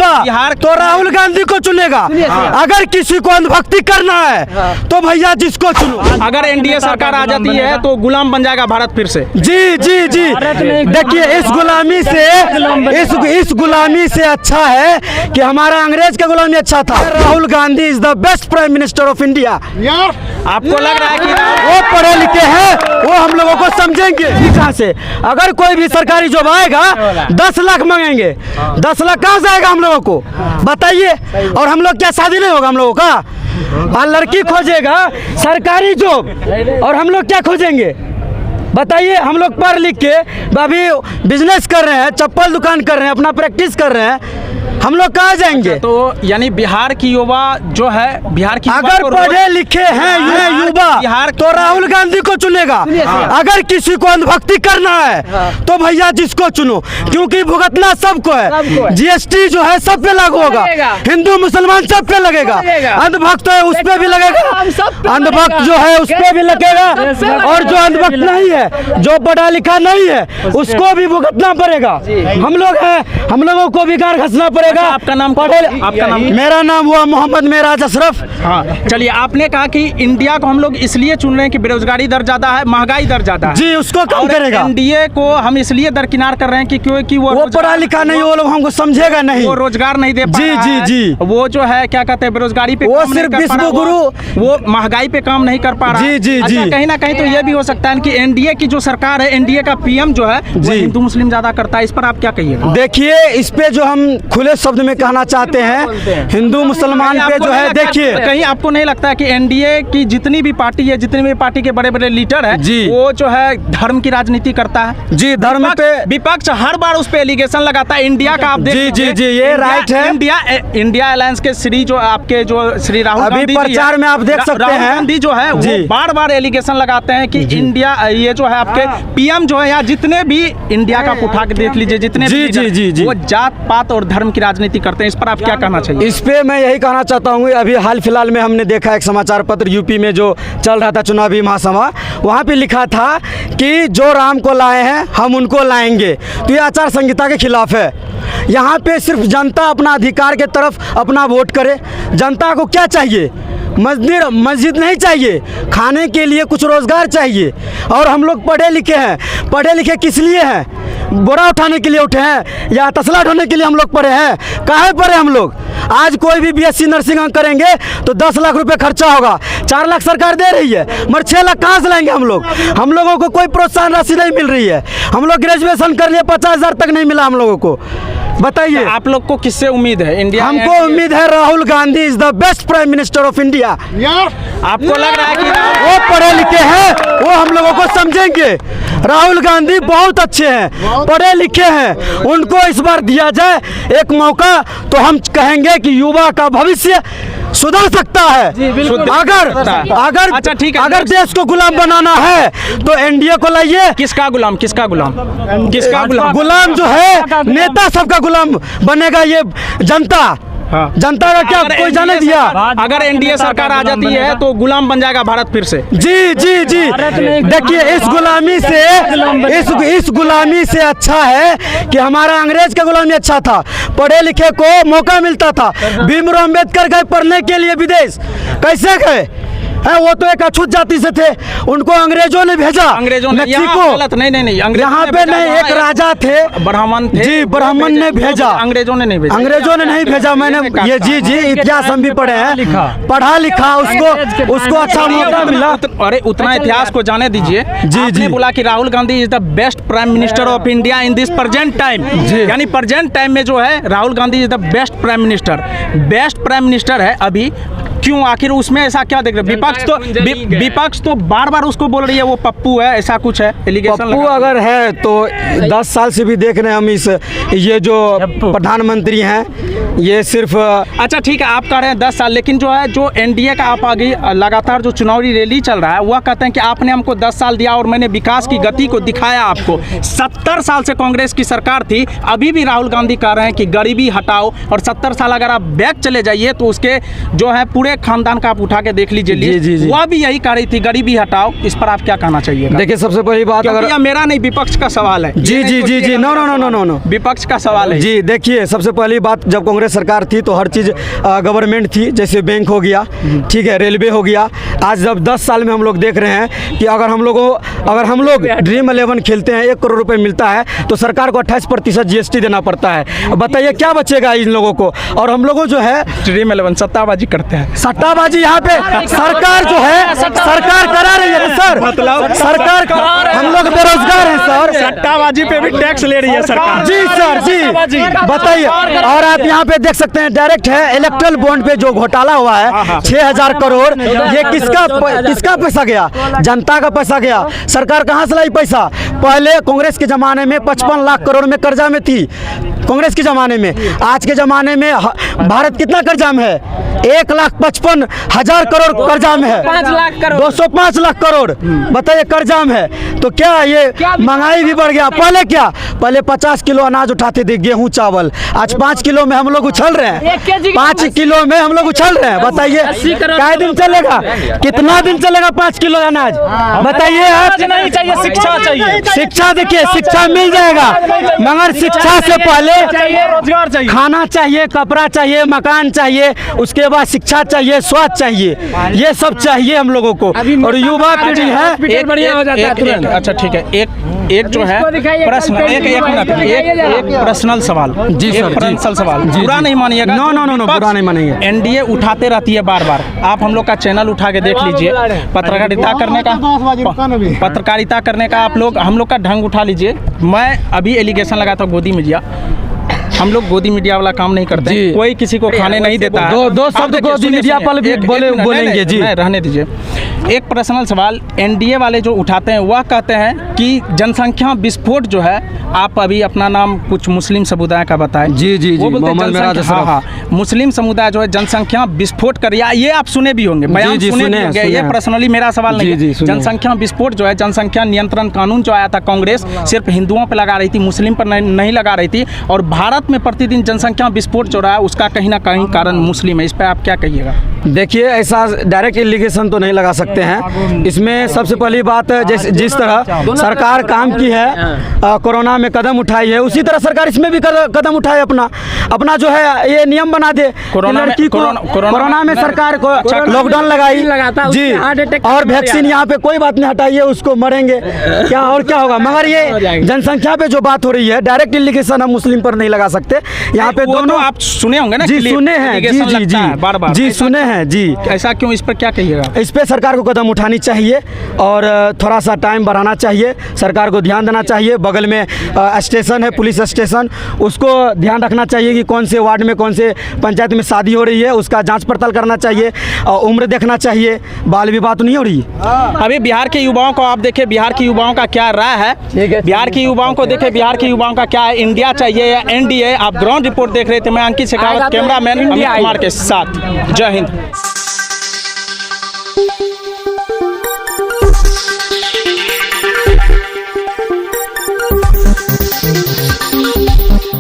युवा तो राहुल गांधी को चुनेगा। अगर किसी को अंधभक्ति करना है तो भैया जिसको चुनो। अगर एनडीए सरकार आ जाती है तो गुलाम बन जाएगा भारत फिर से। जी जी जी, देखिए इस गुलामी से अच्छा है कि हमारा अंग्रेज का गुलामी अच्छा था। Rahul Gandhi is the best prime minister of India. आपको लग रहा है कि वो पढ़े लिखे हैं, वो हम लोगों को समझेंगे। कहाँ से अगर कोई भी सरकारी जॉब आएगा 10 लाख मांगेंगे, 10 लाख कहाँ से आएगा हम लोगों को बताइए। और हम लोग क्या शादी नहीं होगा हम लोगों का? लड़की खोजेगा सरकारी जॉब और हम लोग क्या खोजेंगे बताइए। हम लोग पढ़ लिख के अभी बिजनेस कर रहे हैं, चप्पल दुकान कर रहे हैं, अपना प्रैक्टिस कर रहे हैं, हम लोग कहाँ जाएंगे? तो यानी बिहार की युवा जो है, बिहार की अगर पढ़े लिखे हैं ये युवा तो राहुल गांधी को चुनेगा। अगर किसी को अंधभक्ति करना है तो भैया जिसको चुनो, क्योंकि भुगतना सबको है। जीएसटी जो है सब पे लागू होगा, हिंदू मुसलमान सब पे लगेगा। अंधभक्त है उस पे भी लगेगा, अंधभक्त जो है उस पे भी लगेगा, और जो अंधभक्त नहीं है, जो पढ़ा लिखा नहीं है, उसको भी भुगतना पड़ेगा। हम लोग हैं, हम लोगों को भी गार घसना पड़ेगा। आपका नाम? आपका नाम? मेरा नाम हुआ मोहम्मद मेराज अशरफ। हाँ, चलिए, आपने कहा कि इंडिया को हम लोग इसलिए चुन रहे हैं कि बेरोजगारी दर ज्यादा है, महंगाई दर ज्यादा है। जी, उसको कम करेगा। एनडीए को हम इसलिए दरकिनार कर रहे हैं कि क्योंकि वो पढ़ा लिखा नहीं, वो लोग हमको समझेगा नहीं, वो रोजगार नहीं दे पा जी रहा जी है। जी, वो जो है क्या कहते हैं, बेरोजगारी पे वो सिर्फ विश्व गुरु, वो महंगाई पे काम नहीं कर पा रहा। जी जी जी, कहीं ना कहीं तो ये भी हो सकता है कि एनडीए की जो सरकार है, एनडीए का पीएम जो है वो हिंदू मुस्लिम ज्यादा करता है। इस पर आप क्या कहिएगा? देखिए, इस पे जो हम खुले शब्द में कहना चाहते हैं, हिंदू मुसलमान पे जो है, देखिए कहीं आपको नहीं लगता है कि एनडीए की जितनी भी पार्टी है, जितने भी पार्टी के बड़े बड़े लीडर है, वो जो है धर्म की राजनीति करता है? जी, धर्म पे विपक्ष हर बार उस पे एलिगेशन लगाता है। इंडिया का आप देख जी जी, ये राइट है। इंडिया अलायंस के श्री जो आपके जो श्री राहुल गांधी प्रचार में आप देख सकते हैं, राहुल गांधी जो है वो बार बार एलिगेशन लगाते हैं कि इंडिया, ये जो है आपके पीएम जो है, या जितने भी इंडिया का उठा के देख लीजिए, जितने भी वो जात पात और धर्म की राजनीति करते हैं। इस पर आप क्या कहना चाहिए? इस पे मैं यही कहना चाहता हूँ, अभी हाल फिलहाल में हमने देखा एक समाचार पत्र यूपी में जो चल रहा था, चुनावी महासभा, वहाँ पे लिखा था कि जो राम को लाए हैं हम उनको लाएंगे। तो ये आचार संहिता के खिलाफ है। यहाँ पे सिर्फ जनता अपना अधिकार के तरफ अपना वोट करे। जनता को क्या चाहिए? मस्जिद नहीं चाहिए, खाने के लिए कुछ रोजगार चाहिए। और हम लोग पढ़े लिखे हैं। पढ़े लिखे किस लिए हैं? बोरा उठाने के लिए उठे हैं या तसला ढोने के लिए हम लोग पढ़े हैं? काहे पढ़े हम लोग? आज कोई भी बीएससी नर्सिंग करेंगे तो 10 लाख रुपए खर्चा होगा, 4 लाख सरकार दे रही है, मगर 6 लाख कहाँ से लाएंगे हम लोग? हम लोगों को कोई प्रोत्साहन राशि नहीं मिल रही है। हम लोग ग्रेजुएशन कर लिए, 50,000 तक नहीं मिला हम लोगों को। बताइए, आप लोग को किससे उम्मीद है? इंडिया, हमको उम्मीद है Rahul Gandhi is the best prime minister of India. आपको लग रहा है कि वो पढ़े लिखे हैं, वो हम लोगों को समझेंगे। राहुल गांधी बहुत अच्छे हैं, पढ़े लिखे हैं, उनको इस बार दिया जाए एक मौका तो हम कहेंगे कि युवा का भविष्य सुधर सकता है। अगर अच्छा ठीक है, अगर देश को गुलाम बनाना है तो एनडीए को लाइए। किसका गुलाम? किसका गुलाम? किसका गुलाम? गुलाम जो है नेता सबका गुलाम बनेगा ये जनता। जनता का क्या कोई जाने दिया? अगर एनडीए सरकार आ जाती है तो गुलाम बन जाएगा भारत फिर से। जी जी जी, देखिए इस गुलामी से अच्छा है कि हमारा अंग्रेज का गुलामी अच्छा था। पढ़े लिखे को मौका मिलता था। भीमराव अम्बेडकर गए पढ़ने के लिए विदेश, कैसे गए? वो तो एक अछूत जाति से थे, उनको अंग्रेजों ने भेजा। अंग्रेजों ने गलत नहीं, यहाँ पे नहीं, एक राजा थे, ब्राह्मण थे, जी, ब्राह्मण ने भेजा, अंग्रेजों ने नहीं भेजा। अंग्रेजों ने नहीं भेजा। मैंने ये जी इतिहास हम भी पढ़े हैं, पढ़ा लिखा, उसको अच्छा मौका मिला। अरे उतना इतिहास को जाने दीजिए। जी, बोला कि Rahul Gandhi is the best prime minister of India in this present time. यानी प्रेजेंट टाइम में जो है Rahul Gandhi is the best prime minister है अभी। क्यों? आखिर उसमें ऐसा क्या देख रहे? विपक्ष तो बार बार उसको बोल रही है वो पप्पू है, ऐसा कुछ है एलिगेशन। पप्पू अगर है तो 10 साल से भी देख रहे हैं हम ये जो प्रधानमंत्री हैं, ये सिर्फ अच्छा ठीक है, आप कह रहे हैं 10 साल, लेकिन जो है जो एनडीए का आप आगे लगातार जो चुनावी रैली चल रहा है, वह कहते हैं कि आपने हमको 10 साल दिया और मैंने विकास की गति को दिखाया आपको। 70 साल से कांग्रेस की सरकार थी, अभी भी राहुल गांधी कह रहे हैं कि गरीबी हटाओ, और 70 साल अगर आप बैक चले जाइए तो उसके जो है पूरे पूरे खानदान का आप उठा के देख लीजिए जी, जी, जी। वह भी यही कह रही थी गरीबी हटाओ। इस पर आप क्या कहना चाहिए? देखिए सबसे पहली बात, अगर यह मेरा नहीं विपक्ष का सवाल है। जी जी जी जी, no no no no no no, विपक्ष का सवाल है। जी देखिए, सबसे पहली बात, जब कांग्रेस सरकार थी तो हर चीज़ गवर्नमेंट थी, जैसे बैंक हो गया, ठीक है, रेलवे हो गया। आज जब 10 साल में हम लोग देख रहे हैं कि अगर हम लोग ड्रीम 11 खेलते हैं 1 करोड़ रुपए मिलता है तो सरकार को 28% GST देना पड़ता है। बताइए क्या बचेगा इन लोगों को? और हम लोगों जो है ड्रीम 11 सट्टाबाजी करते हैं। सट्टाबाजी यहाँ पे सरकार जो है, सरकार करा रही है सर, मतलब सरकार हम लोग बेरोजगार हैं सर, सट्टाबाजी पे भी टैक्स ले रही है सरकार। जी सर जी, बताइए। और आप यहाँ पे देख सकते हैं डायरेक्ट है, इलेक्ट्रल बॉन्ड पे जो घोटाला हुआ है 6000 करोड़, ये किसका पैसा गया? जनता का पैसा गया। सरकार कहाँ से लाई पैसा? पहले कांग्रेस के जमाने में 55 लाख करोड़ में कर्जा में थी, कांग्रेस के जमाने में। आज के जमाने में भारत कितना कर्जा में है? 1,55,000 करोड़ कर्जा में है, 205 लाख करोड़ बताइए कर्जा में है। तो क्या ये महंगाई भी बढ़ गया? पहले 50 किलो अनाज उठाते थे, गेहूं चावल, आज 5 किलो में हम लोग उछल रहे हैं, 5 किलो में हम लोग उछल रहे हैं। बताइए क्या दिन चलेगा? कितना दिन चलेगा 5 किलो अनाज? बताइए आप। नहीं चाहिए, शिक्षा चाहिए। शिक्षा देखिए, शिक्षा मिल जाएगा, मगर शिक्षा से पहले रोजगार चाहिए, खाना चाहिए, कपड़ा चाहिए, मकान चाहिए, उसके बाद शिक्षा चाहिए, स्वास्थ्य चाहिए, ये सब चाहिए हम लोगों को। और युवा पीढ़ी है, एक बढ़िया हो जाता है। अच्छा ठीक है, एक जो है प्रश्न, एक पर्सनल सवाल। जी सर, पर्सनल सवाल, बुरा नहीं मानिएगा। नो नो नो नो, बुरा नहीं मानेंगे। एनडीए उठाते रहती है बार बार। आप हम लोग का चैनल उठा के देख लीजिए, पत्रकारिता करने का आप लोग हम लोग का ढंग उठा लीजिए। मैं अभी एलिगेशन लगा था गोदी मीडिया, हम लोग गोदी मीडिया वाला काम नहीं करते हैं। कोई किसी को खाने नहीं देता है। दो शब्द गोदी मीडिया पर बोलेंगे जी, रहने दीजिए। एक पर्सनल सवाल एनडीए वाले जो उठाते हैं, वह कहते हैं कि जनसंख्या विस्फोट जो है, आप अभी अपना नाम कुछ मुस्लिम समुदाय का बताएं। जी जी जी, मोहम्मद मिराज अशरफ। हाँ, मुस्लिम समुदाय जो है जनसंख्या विस्फोट कर रहा है, ये आप सुने भी होंगे, बयान सुने भी होंगे। ये पर्सनली मेरा सवाल नहीं है। जनसंख्या विस्फोट जो है, जनसंख्या नियंत्रण कानून जो आया था कांग्रेस, सिर्फ हिंदुओं पर लगा रही थी, मुस्लिम पर नहीं लगा रही थी। और भारत में प्रतिदिन जनसंख्या विस्फोट जो रहा है, उसका कहीं ना कहीं कारण मुस्लिम है। इस पर आप क्या कहिएगा? देखिए, ऐसा डायरेक्ट एलिगेशन तो नहीं लगा सकते हैं। इसमें सबसे पहली बात, जिस तरह सरकार काम की है, कोरोना में कदम उठाई है, उसी तरह सरकार इसमें भी कदम उठाए। अपना जो है ये नियम बना दे, लड़की को कोरोना में सरकार को लॉकडाउन लगाई जी, और वैक्सीन यहाँ पे कोई बात नहीं हटाइए, उसको मरेंगे क्या और क्या होगा। मगर ये जनसंख्या पे जो बात हो रही है, डायरेक्ट एलिगेशन हम मुस्लिम पर नहीं लगा सकते। यहाँ पे दोनों आप सुने होंगे ना? जी सुने हैं, जी जी जी, बार-बार जी सुने हैं जी। ऐसा क्यों? इस पर क्या कहिएगा? इस पे सरकार को कदम उठानी चाहिए और थोड़ा सा टाइम बढ़ाना चाहिए, सरकार को ध्यान देना चाहिए। बगल में स्टेशन है, पुलिस स्टेशन, उसको ध्यान रखना चाहिए कि कौन से वार्ड में, कौन से पंचायत में शादी हो रही है, उसका जांच पड़ताल करना चाहिए, और उम्र देखना चाहिए। बाल विवाह तो नहीं हो रही। अभी बिहार के युवाओं को आप देखें, बिहार के युवाओं का क्या राय है, बिहार के युवाओं को देखें, बिहार के युवाओं का क्या है, इंडिया चाहिए या एनडीए? आप ग्राउंड रिपोर्ट देख रहे थे, मैं अंकित शेखावत, कैमरामैन अमित कुमार के साथ। जय हिंद।